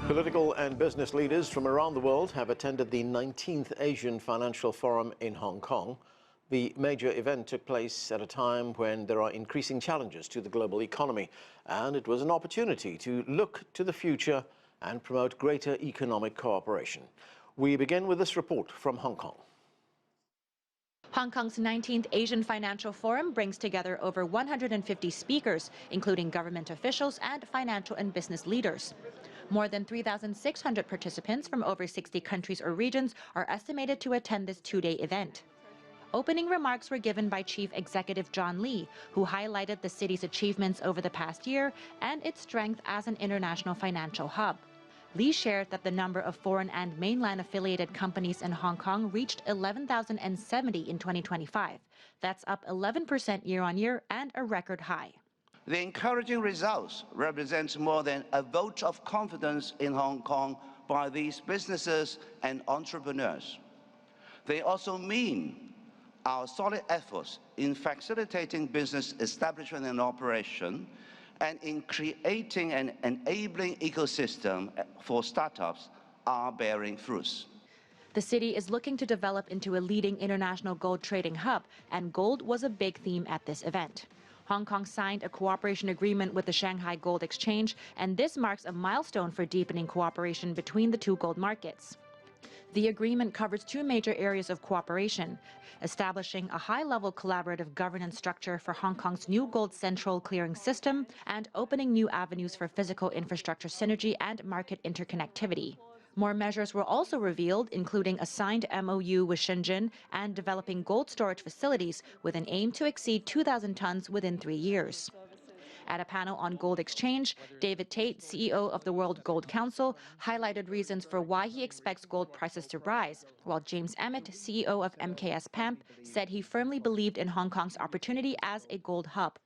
Political and business leaders from around the world have attended the 19th Asian Financial Forum in Hong Kong. The major event took place at a time when there are increasing challenges to the global economy, and it was an opportunity to look to the future and promote greater economic cooperation. We begin with this report from Hong Kong. Hong Kong's 19th Asian Financial Forum brings together over 150 speakers, including government officials and financial and business leaders. More than 3,600 participants from over 60 countries or regions are estimated to attend this two-day event. Opening remarks were given by Chief Executive John Lee, who highlighted the city's achievements over the past year and its strength as an international financial hub. Lee shared that the number of foreign and mainland-affiliated companies in Hong Kong reached 11,070 in 2025. That's up 11% year-on-year and a record high. The encouraging results represent more than a vote of confidence in Hong Kong by these businesses and entrepreneurs. They also mean our solid efforts in facilitating business establishment and operation and in creating an enabling ecosystem for startups are bearing fruits. The city is looking to develop into a leading international gold trading hub, and gold was a big theme at this event. Hong Kong signed a cooperation agreement with the Shanghai Gold Exchange, and this marks a milestone for deepening cooperation between the two gold markets. The agreement covers two major areas of cooperation: establishing a high-level collaborative governance structure for Hong Kong's new gold central clearing system, and opening new avenues for physical infrastructure synergy and market interconnectivity. More measures were also revealed, including a signed MOU with Shenzhen and developing gold storage facilities with an aim to exceed 2,000 tons within 3 years. At a panel on gold exchange, David Tate, CEO of the World Gold Council, highlighted reasons for why he expects gold prices to rise, while James Emmett, CEO of MKS PAMP, said he firmly believed in Hong Kong's opportunity as a gold hub.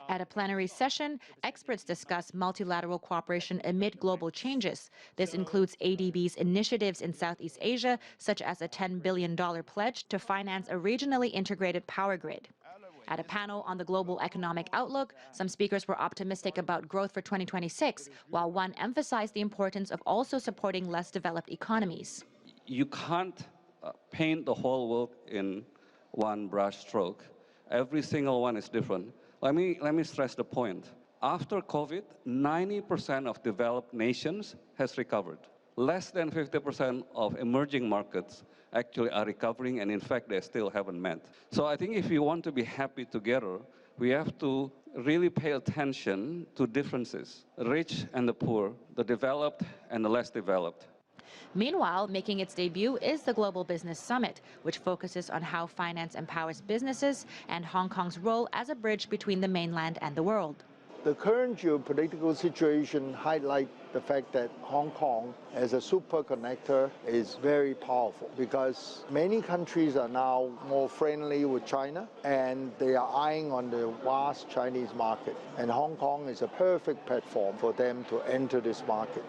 At a plenary session, experts discuss multilateral cooperation amid global changes. This includes ADB's initiatives in Southeast Asia, such as a $10 billion pledge to finance a regionally integrated power grid. At a panel on the global economic outlook, some speakers were optimistic about growth for 2026, while one emphasized the importance of also supporting less developed economies. You can't paint the whole world in one brush stroke. Every single one is different. Let me stress the point. After COVID, 90% of developed nations has recovered. Less than 50% of emerging markets actually are recovering, and in fact, they still haven't met. So I think if we want to be happy together, we have to really pay attention to differences, rich and the poor, the developed and the less developed. Meanwhile, making its debut is the Global Business Summit, which focuses on how finance empowers businesses and Hong Kong's role as a bridge between the mainland and the world. The current geopolitical situation highlights the fact that Hong Kong, as a super connector, is very powerful because many countries are now more friendly with China and they are eyeing on the vast Chinese market. And Hong Kong is a perfect platform for them to enter this market.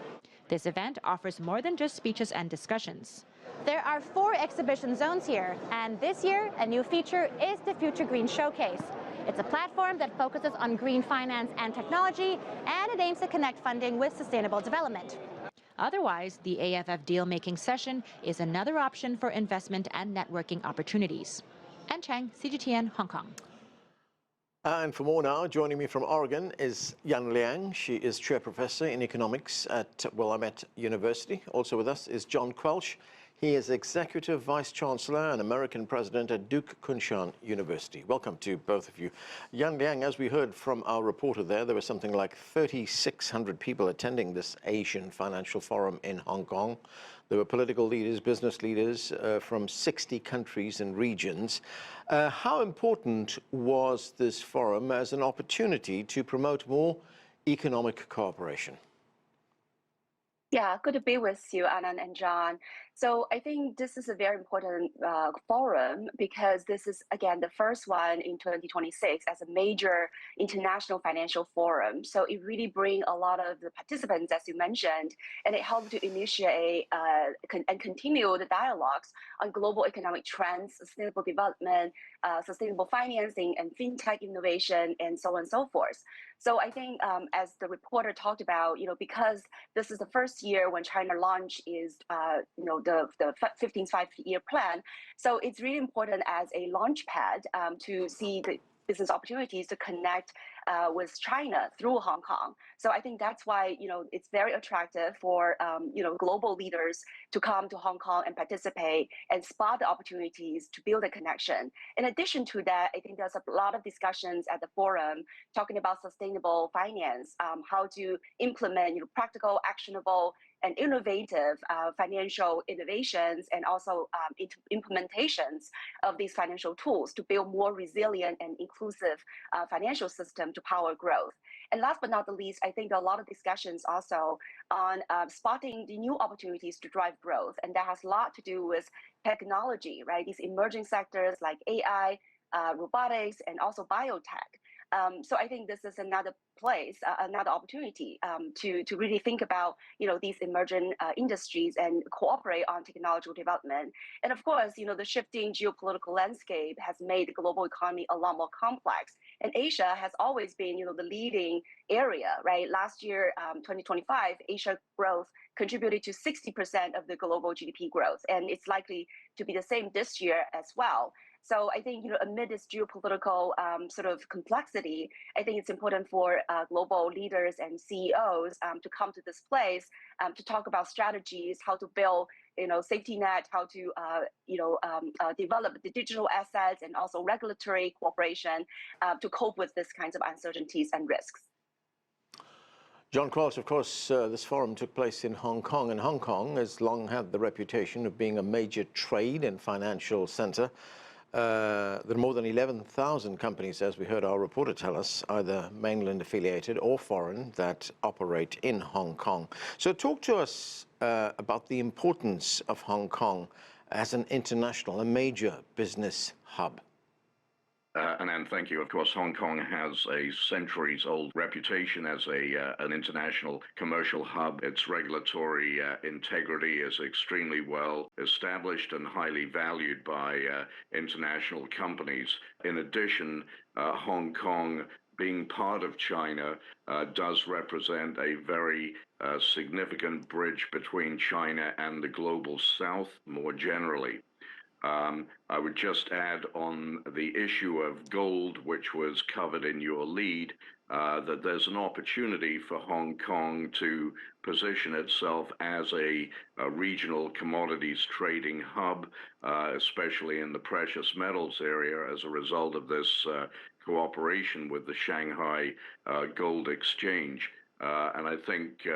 This event offers more than just speeches and discussions. There are 4 exhibition zones here, and this year a new feature is the Future Green Showcase. It's a platform that focuses on green finance and technology, and it aims to connect funding with sustainable development. Otherwise, the AFF deal-making session is another option for investment and networking opportunities. Ann Chang, CGTN, Hong Kong. And for more now, joining me from Oregon is Liang. She is Chair Professor in Economics at Willamette University. Also with us is John Quelch. He is Executive Vice Chancellor and American President at Duke Kunshan University. Welcome to both of you. Liang, as we heard from our reporter there were something like 3,600 people attending this Asian Financial Forum in Hong Kong. There were political leaders, business leaders from 60 countries and regions. How important was this forum as an opportunity to promote more economic cooperation? Yeah, good to be with you, Anand and John. So I think this is a very important forum because this is, again, the first one in 2026 as a major international financial forum. So it really brings a lot of the participants, as you mentioned, and it helps to initiate and continue the dialogues on global economic trends, sustainable development, sustainable financing, and fintech innovation, and so on and so forth. So I think, as the reporter talked about, because this is the first year when China launch is, the 15th five-year plan. So it's really important as a launch pad to see the business opportunities to connect with China through Hong Kong. So I think that's why it's very attractive for global leaders to come to Hong Kong and participate and spot the opportunities to build a connection. In addition to that, I think there's a lot of discussions at the forum talking about sustainable finance, how to implement practical, actionable, and innovative financial innovations, and also implementations of these financial tools to build more resilient and inclusive financial system to power growth. And last but not the least, I think there are a lot of discussions also on spotting the new opportunities to drive growth. And that has a lot to do with technology, right? These emerging sectors like AI, robotics, and also biotech. So I think this is another place, another opportunity to really think about these emerging industries and cooperate on technological development. And of course, the shifting geopolitical landscape has made the global economy a lot more complex. And Asia has always been the leading area, right? Last year, 2025, Asia growth contributed to 60% of the global GDP growth, and it's likely to be the same this year as well. So I think, amid this geopolitical sort of complexity, I think it's important for global leaders and CEOs to come to this place to talk about strategies, how to build, safety net, how to, develop the digital assets and also regulatory cooperation to cope with these kinds of uncertainties and risks. John Quelch, of course, this forum took place in Hong Kong, and Hong Kong has long had the reputation of being a major trade and financial center. There are more than 11,000 companies, as we heard our reporter tell us, either mainland affiliated or foreign, that operate in Hong Kong. So talk to us about the importance of Hong Kong as an international, a major business hub. And thank you. Of course, Hong Kong has a centuries-old reputation as an international commercial hub. Its regulatory integrity is extremely well established and highly valued by international companies. In addition, Hong Kong, being part of China, does represent a very significant bridge between China and the global South more generally. I would just add on the issue of gold, which was covered in your lead, that there's an opportunity for Hong Kong to position itself as a regional commodities trading hub, especially in the precious metals area as a result of this cooperation with the Shanghai Gold Exchange. And I think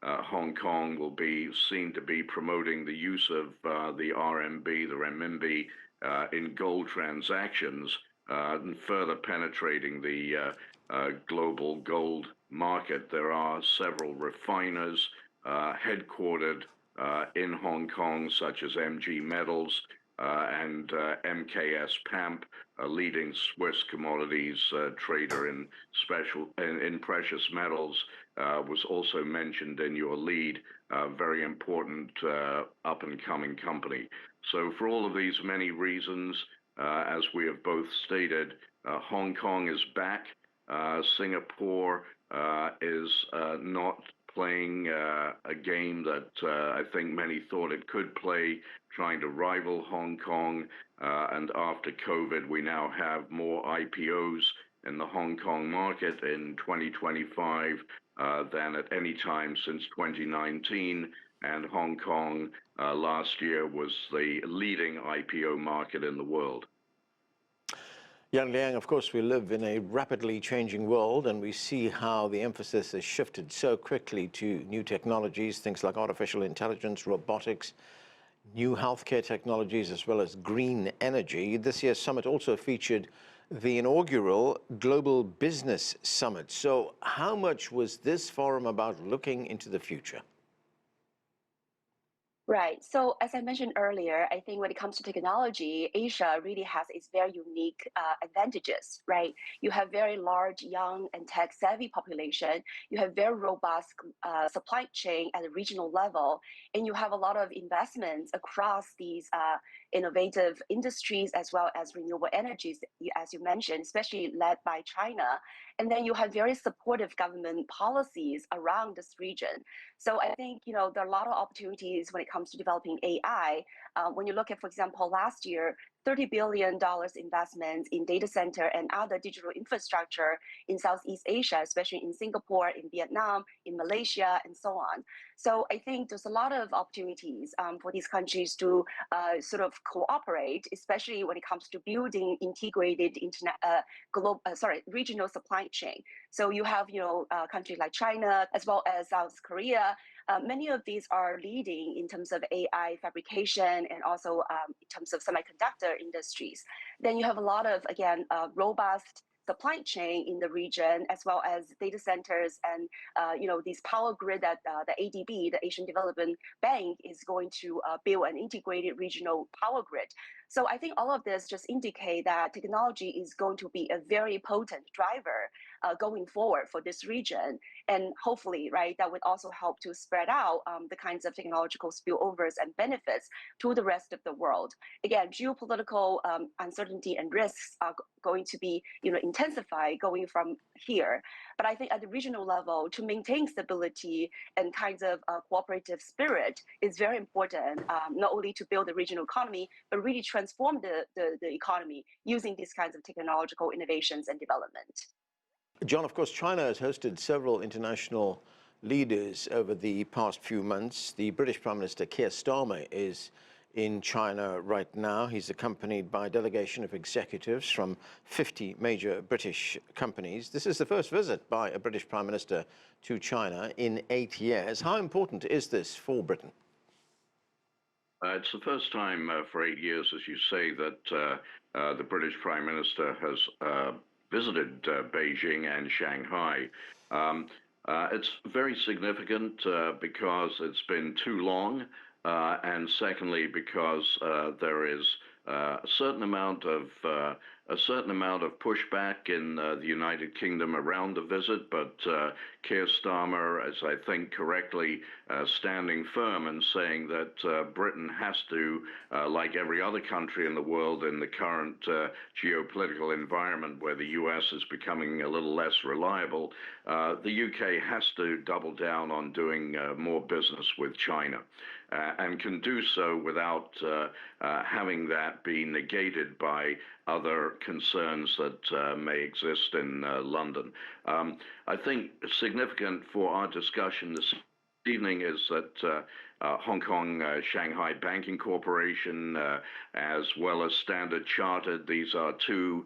Hong Kong will be seen to be promoting the use of the RMB, the renminbi, in gold transactions, and further penetrating the global gold market. There are several refiners headquartered in Hong Kong, such as MG Metals and MKS PAMP, a leading Swiss commodities trader in precious metals, was also mentioned in your lead. Very important up-and-coming company. So for all of these many reasons, as we have both stated, Hong Kong is back. Singapore is not playing a game that I think many thought it could play, trying to rival Hong Kong. And after COVID, we now have more IPOs in the Hong Kong market in 2025 than at any time since 2019. And Hong Kong last year was the leading IPO market in the world. Liang, of course, we live in a rapidly changing world, and we see how the emphasis has shifted so quickly to new technologies, things like artificial intelligence, robotics, new healthcare technologies, as well as green energy. This year's summit also featured the inaugural Global Business Summit. So how much was this forum about looking into the future? Right. So as I mentioned earlier, I think when it comes to technology, Asia really has its very unique advantages, right? You have very large, young, and tech-savvy population. You have very robust supply chain at a regional level, and you have a lot of investments across these innovative industries as well as renewable energies, as you mentioned, especially led by China. And then you have very supportive government policies around this region. So I think there are a lot of opportunities when it comes to developing AI. When you look at, for example, last year, $30 billion investments in data center and other digital infrastructure in Southeast Asia, especially in Singapore, in Vietnam, in Malaysia, and so on. So I think there's a lot of opportunities for these countries to sort of cooperate, especially when it comes to building integrated regional supply chain. So you have countries like China as well as South Korea. Many of these are leading in terms of AI fabrication and also in terms of semiconductor industries. Then you have a lot of, again, robust supply chain in the region, as well as data centers and these power grid that the ADB, the Asian Development Bank, is going to build an integrated regional power grid. So I think all of this just indicate that technology is going to be a very potent driver going forward for this region. And hopefully, right, that would also help to spread out the kinds of technological spillovers and benefits to the rest of the world. Again, geopolitical uncertainty and risks are going to be intensified going from here. But I think at the regional level, to maintain stability and kinds of cooperative spirit is very important, not only to build the regional economy, but really transform the economy using these kinds of technological innovations and development. John, of course, China has hosted several international leaders over the past few months. The British Prime Minister Keir Starmer is in China right now. He's accompanied by a delegation of executives from 50 major British companies. This is the first visit by a British Prime Minister to China in 8 years. How important is this for Britain? It's the first time for 8 years, as you say, that the British Prime Minister has visited Beijing and Shanghai. It's very significant because it's been too long, and secondly, because there is a certain amount of pushback in the United Kingdom around the visit, but Keir Starmer, as I think correctly, standing firm and saying that Britain has to, like every other country in the world in the current geopolitical environment where the US is becoming a little less reliable, the UK has to double down on doing more business with China. And can do so without having that be negated by other concerns that may exist in London. I think significant for our discussion this evening is that Hong Kong Shanghai Banking Corporation, as well as Standard Chartered, these are two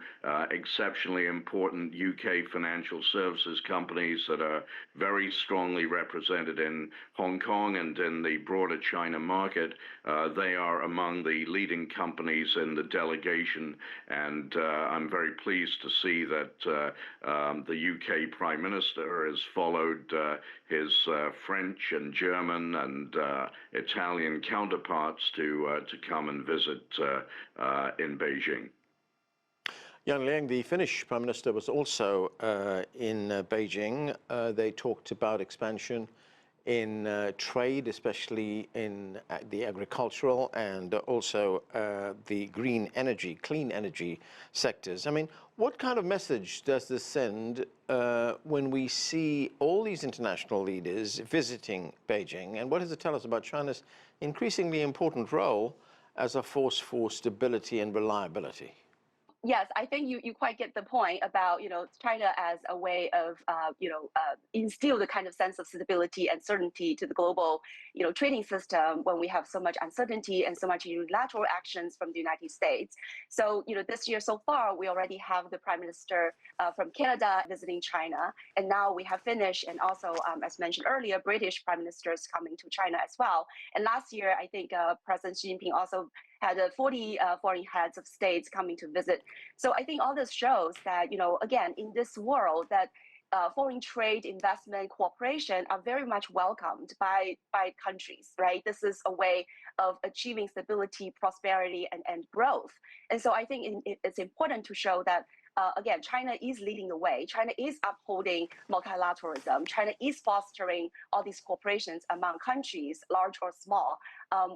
exceptionally important UK financial services companies that are very strongly represented in Hong Kong and in the broader China market. They are among the leading companies in the delegation, and I'm very pleased to see that the UK Prime Minister has followed his French and German and Italian counterparts to come and visit in Beijing. Yang Liang, the Finnish Prime Minister, was also in Beijing. They talked about expansion in trade, especially in the agricultural and also the green energy, clean energy sectors. I mean, what kind of message does this send when we see all these international leaders visiting Beijing? And what does it tell us about China's increasingly important role as a force for stability and reliability? Yes, I think you quite get the point about China as a way of instill the kind of sense of stability and certainty to the global trading system when we have so much uncertainty and so much unilateral actions from the United States. So this year so far we already have the Prime Minister from Canada visiting China, and now we have Finnish and also as mentioned earlier, British Prime Ministers coming to China as well. And last year I think President Xi Jinping also had 40 foreign heads of states coming to visit. So I think all this shows that, again, in this world that foreign trade, investment, cooperation are very much welcomed by countries, right? This is a way of achieving stability, prosperity, and growth. And so I think it's important to show that, again, China is leading the way. China is upholding multilateralism. China is fostering all these cooperations among countries, large or small,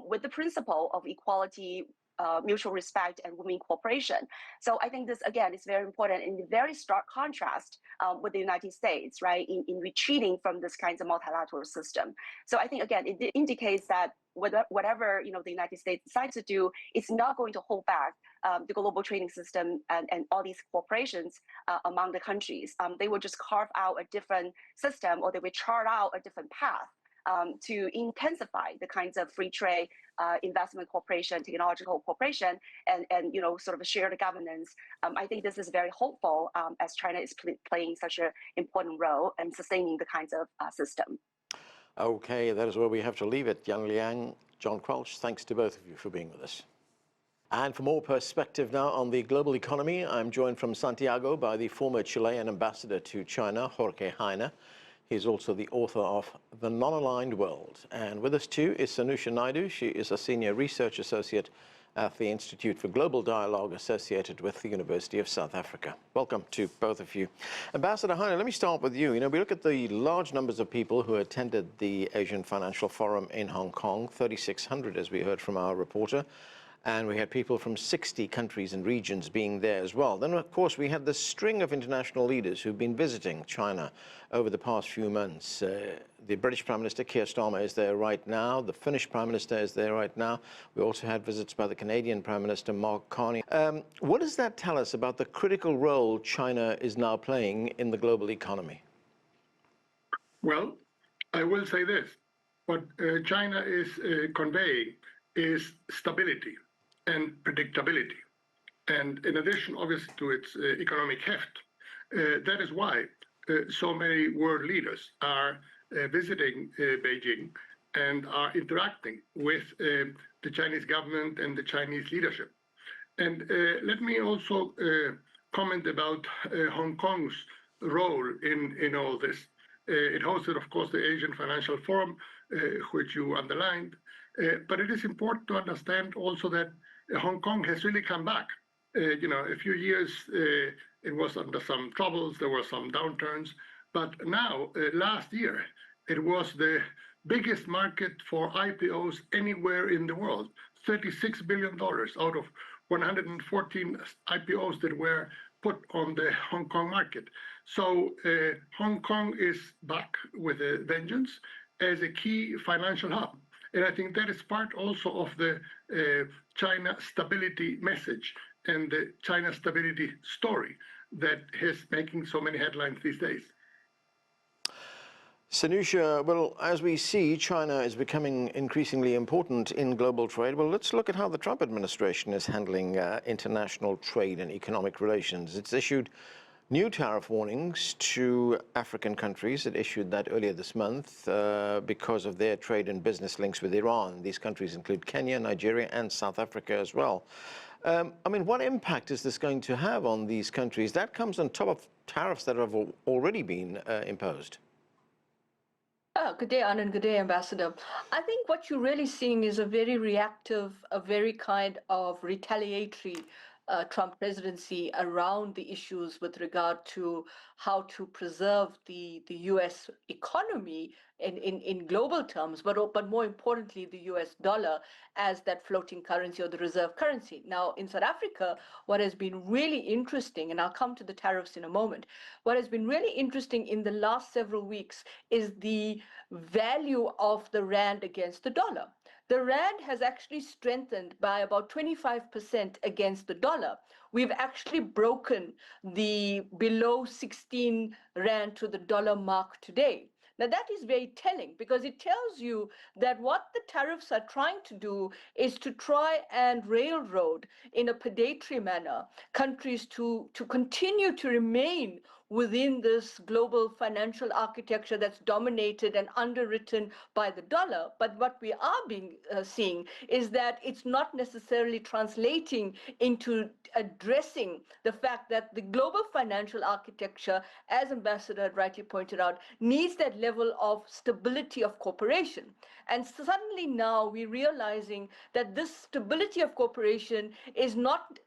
with the principle of equality, mutual respect, and women cooperation. So I think this, again, is very important in very stark contrast with the United States, right, in retreating from this kind of multilateral system. So I think, again, it indicates that whatever the United States decides to do, it's not going to hold back the global trading system and all these cooperations among the countries. They will just carve out a different system, or they will chart out a different path to intensify the kinds of free trade, investment cooperation, technological cooperation, and sort of a shared governance. I think this is very hopeful as China is playing such an important role in sustaining the kinds of system. Okay, that is where we have to leave it. Yang Liang, John Quelch, thanks to both of you for being with us. And for more perspective now on the global economy, I'm joined from Santiago by the former Chilean ambassador to China, Jorge Heine. He's also the author of The Non-Aligned World. And with us too is Sanusha Naidu. She is a senior research associate at the Institute for Global Dialogue associated with the University of South Africa. Welcome to both of you. Ambassador Heine, let me start with you. We look at the large numbers of people who attended the Asian Financial Forum in Hong Kong, 3,600 as we heard from our reporter. And we had people from 60 countries and regions being there as well. Then, of course, we had this string of international leaders who've been visiting China over the past few months. The British Prime Minister, Keir Starmer, is there right now. The Finnish Prime Minister is there right now. We also had visits by the Canadian Prime Minister, Mark Carney. What does that tell us about the critical role China is now playing in the global economy? Well, I will say this. What China is conveying is stability and predictability. And in addition, obviously, to its economic heft, that is why so many world leaders are visiting Beijing and are interacting with the Chinese government and the Chinese leadership. And let me also comment about Hong Kong's role in all this. It hosted, of course, the Asian Financial Forum, which you underlined. But it is important to understand also that Hong Kong has really come back. A few years it was under some troubles, there were some downturns, but now, last year, it was the biggest market for IPOs anywhere in the world, $36 billion out of 114 IPOs that were put on the Hong Kong market. So Hong Kong is back with a vengeance as a key financial hub. And I think that is part also of the China stability message and the China stability story that is making so many headlines these days. Sanusha, well, as we see, China is becoming increasingly important in global trade. Well, let's look at how the Trump administration is handling international trade and economic relations. It's issued new tariff warnings to African countries. It issued that earlier this month because of their trade and business links with Iran. These countries include Kenya, Nigeria, and South Africa as well. What impact is this going to have on these countries? That comes on top of tariffs that have already been imposed. Good day, Anand. Good day, Ambassador. I think what you're really seeing is a very reactive, a very kind of retaliatory Trump presidency around the issues with regard to how to preserve the U.S. economy in global terms, but more importantly, the U.S. dollar as that floating currency or the reserve currency. Now, in South Africa, what has been really interesting, and I'll come to the tariffs in a moment, what has been really interesting in the last several weeks is the value of the rand against the dollar. The rand has actually strengthened by about 25% against the dollar. We've actually broken the below 16 rand to the dollar mark today. Now, that is very telling because it tells you that what the tariffs are trying to do is to try and railroad in a predatory manner countries to continue to remain within this global financial architecture that's dominated and underwritten by the dollar. But what we are seeing is that it's not necessarily translating into addressing the fact that the global financial architecture, as Ambassador had rightly pointed out, needs that level of stability of cooperation. And suddenly now we're realizing that this stability of cooperation is not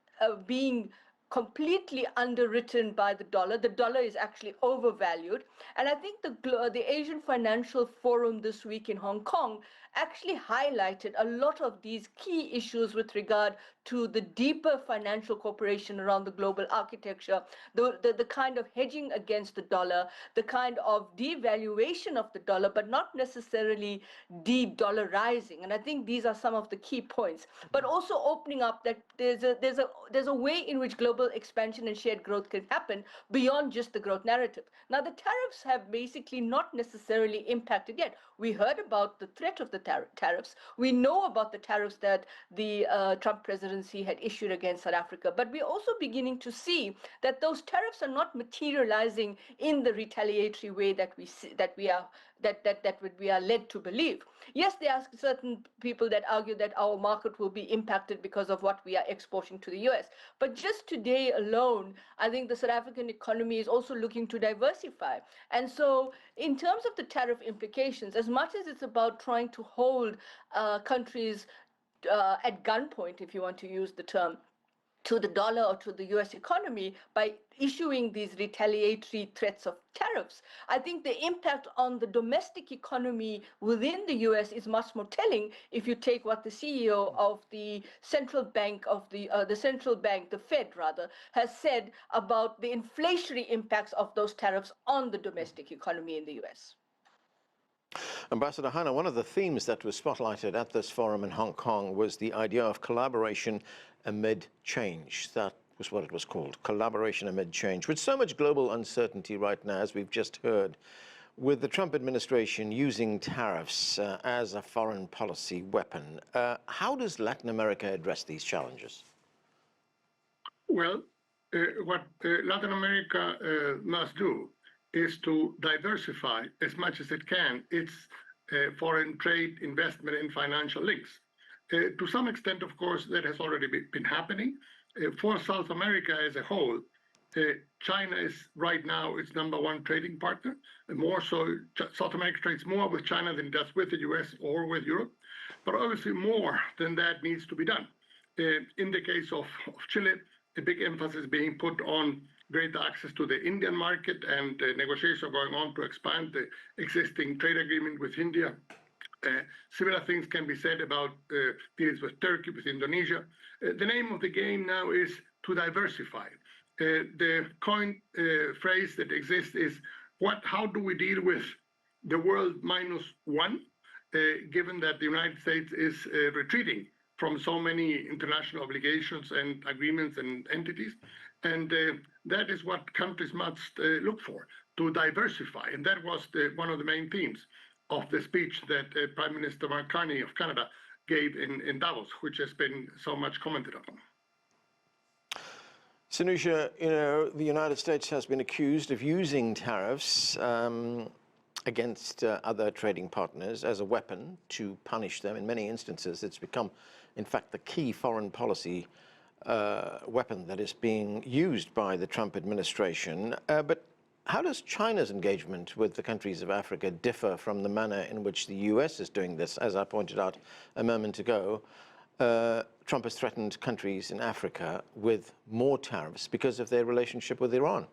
being completely underwritten by the dollar. The dollar is actually overvalued. And I think the Asian Financial Forum this week in Hong Kong actually highlighted a lot of these key issues with regard to the deeper financial cooperation around the global architecture, the kind of hedging against the dollar, the kind of devaluation of the dollar, but not necessarily de-dollarizing. And I think these are some of the key points. But also opening up that there's a way in which global expansion and shared growth can happen beyond just the growth narrative. Now, the tariffs have basically not necessarily impacted yet. We heard about the threat of the tariffs. We know about the tariffs that the Trump presidency had issued against South Africa, but we're also beginning to see that those tariffs are not materializing in the retaliatory way that we are led to believe. Yes, there are certain people that argue that our market will be impacted because of what we are exporting to the US. But just today alone, I think the South African economy is also looking to diversify. And so in terms of the tariff implications, as much as it's about trying to hold countries at gunpoint, if you want to use the term, to the dollar or to the US economy by issuing these retaliatory threats of tariffs, I think the impact on the domestic economy within the US is much more telling if you take what the CEO of the central bank of the Fed rather, has said about the inflationary impacts of those tariffs on the domestic economy in the US. Ambassador Heine, one of the themes that was spotlighted at this forum in Hong Kong was the idea of collaboration amid change. That was what it was called, collaboration amid change. With so much global uncertainty right now, as we've just heard, with the Trump administration using tariffs as a foreign policy weapon, how does Latin America address these challenges? Well, what Latin America must do is to diversify as much as it can its foreign trade, investment, and financial links. To some extent, of course, that has already been happening. For South America as a whole, China is right now its #1 trading partner. And more so, South America trades more with China than it does with the US or with Europe. But obviously more than that needs to be done. In the case of Chile, a big emphasis being put on greater access to the Indian market, and negotiations are going on to expand the existing trade agreement with India. Similar things can be said about deals with Turkey, with Indonesia. The name of the game now is to diversify. The coin phrase that exists is, how do we deal with the world -1, given that the United States is retreating from so many international obligations and agreements and entities? And that is what countries must look for, to diversify. And that was one of the main themes of the speech that Prime Minister Mark Carney of Canada gave in Davos, which has been so much commented upon. Sanusha, you know, the United States has been accused of using tariffs against other trading partners as a weapon to punish them. In many instances, it's become, in fact, the key foreign policy weapon that is being used by the Trump administration. But how does China's engagement with the countries of Africa differ from the manner in which the US is doing this? As I pointed out a moment ago, Trump has threatened countries in Africa with more tariffs because of their relationship with Iran.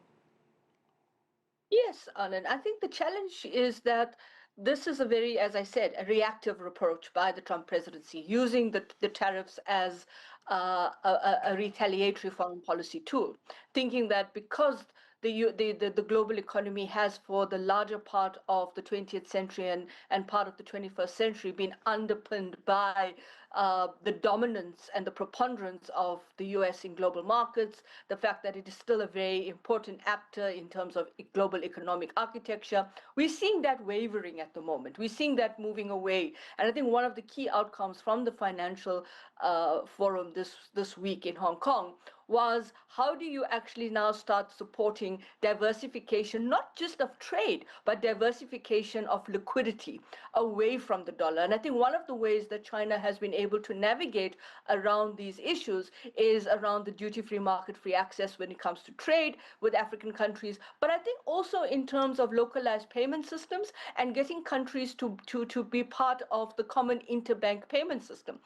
Yes, Anand. I think the challenge is that this is a very, as I said, a reactive approach by the Trump presidency, using the tariffs as a retaliatory foreign policy tool, thinking that because the global economy has, for the larger part of the 20th century and part of the 21st century, been underpinned by the dominance and the preponderance of the US in global markets, the fact that it is still a very important actor in terms of global economic architecture. We're seeing that wavering at the moment. We're seeing that moving away. And I think one of the key outcomes from the financial forum this week in Hong Kong was how do you actually now start supporting diversification, not just of trade, but diversification of liquidity away from the dollar. And I think one of the ways that China has been able to navigate around these issues is around the duty-free, market-free access when it comes to trade with African countries, but I think also in terms of localized payment systems and getting countries to be part of the common interbank payment system.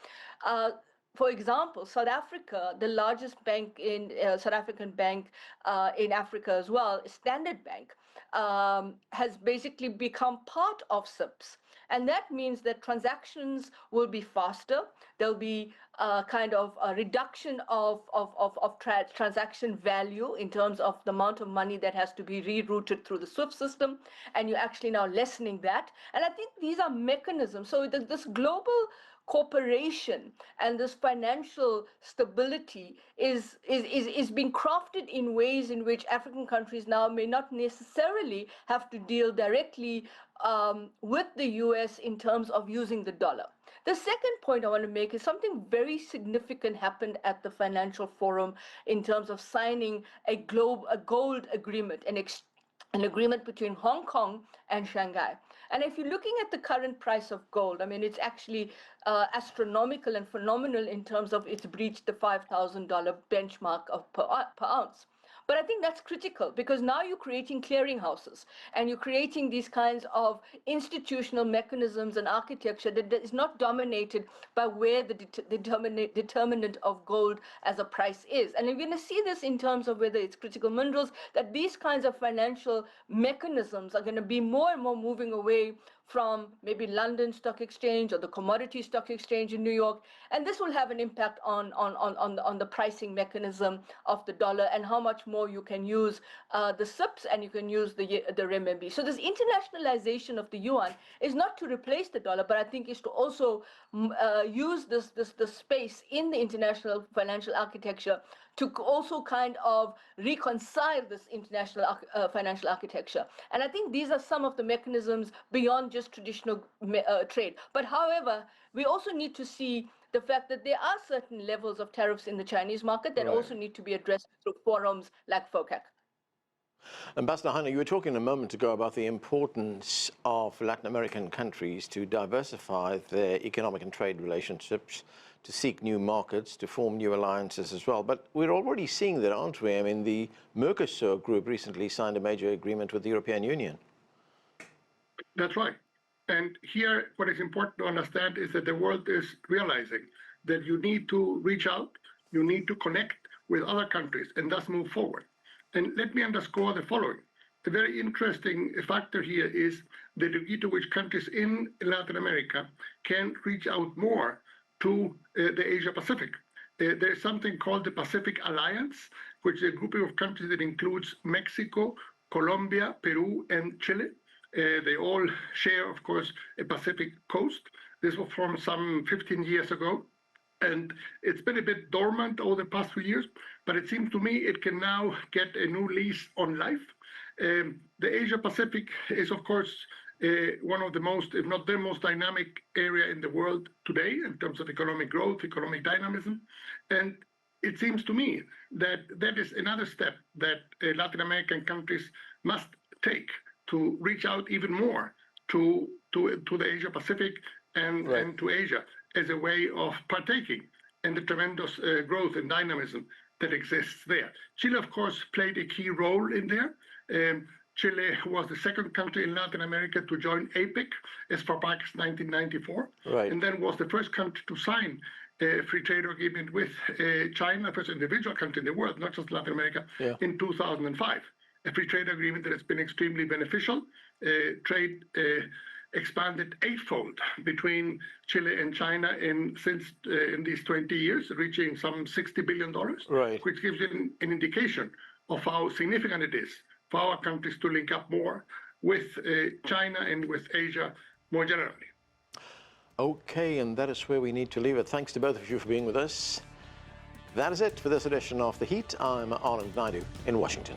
For example, South Africa, the largest bank in South African bank in Africa as well, Standard Bank, has basically become part of CIPS. And that means that transactions will be faster. There'll be kind of a reduction of transaction value in terms of the amount of money that has to be rerouted through the SWIFT system. And you're actually now lessening that. And I think these are mechanisms. So this global cooperation and this financial stability is being crafted in ways in which African countries now may not necessarily have to deal directly with the US in terms of using the dollar. The second point I want to make is something very significant happened at the Financial Forum in terms of signing a gold agreement, an agreement between Hong Kong and Shanghai. And if you're looking at the current price of gold, I mean, it's actually astronomical and phenomenal in terms of it's breached the $5,000 benchmark per ounce. But I think that's critical because now you're creating clearinghouses and you're creating these kinds of institutional mechanisms and architecture that is not dominated by where the determinant of gold as a price is. And we're going to see this in terms of whether it's critical minerals, that these kinds of financial mechanisms are going to be more and more moving away from maybe London Stock Exchange or the Commodity Stock Exchange in New York. And this will have an impact on the pricing mechanism of the dollar and how much more you can use the CIPS and you can use the renminbi. So this internationalization of the yuan is not to replace the dollar, but I think is to also use the space in the international financial architecture to also kind of reconcile this international financial architecture. And I think these are some of the mechanisms beyond just traditional trade. But however, we also need to see the fact that there are certain levels of tariffs in the Chinese market that also need to be addressed through forums like FOCAC. Ambassador Heine, you were talking a moment ago about the importance of Latin American countries to diversify their economic and trade relationships, to seek new markets, to form new alliances as well. But we're already seeing that, aren't we? I mean, the Mercosur group recently signed a major agreement with the European Union. That's right. And here, what is important to understand is that the world is realizing that you need to reach out, you need to connect with other countries and thus move forward. And let me underscore the following. The very interesting factor here is the degree to which countries in Latin America can reach out more to the Asia Pacific. There is something called the Pacific Alliance, which is a grouping of countries that includes Mexico, Colombia, Peru, and Chile. They all share, of course, a Pacific coast. This was formed some 15 years ago. And it's been a bit dormant over the past few years, but it seems to me it can now get a new lease on life. The Asia Pacific is, of course, one of the most, if not the most dynamic area in the world today in terms of economic growth, economic dynamism. And it seems to me that that is another step that Latin American countries must take to reach out even more to the Asia Pacific and to Asia as a way of partaking in the tremendous growth and dynamism that exists there. Chile, of course, played a key role in there. Chile was the second country in Latin America to join APEC as far back as 1994, and then was the first country to sign a free trade agreement with China, first individual country in the world, not just Latin America, in 2005. A free trade agreement that has been extremely beneficial. Trade expanded eightfold between Chile and China in these 20 years, reaching some $60 billion, which gives you an indication of how significant it is for our countries to link up more with China and with Asia more generally. Okay, and that is where we need to leave it. Thanks to both of you for being with us. That is it for this edition of The Heat. I'm Naidu in Washington.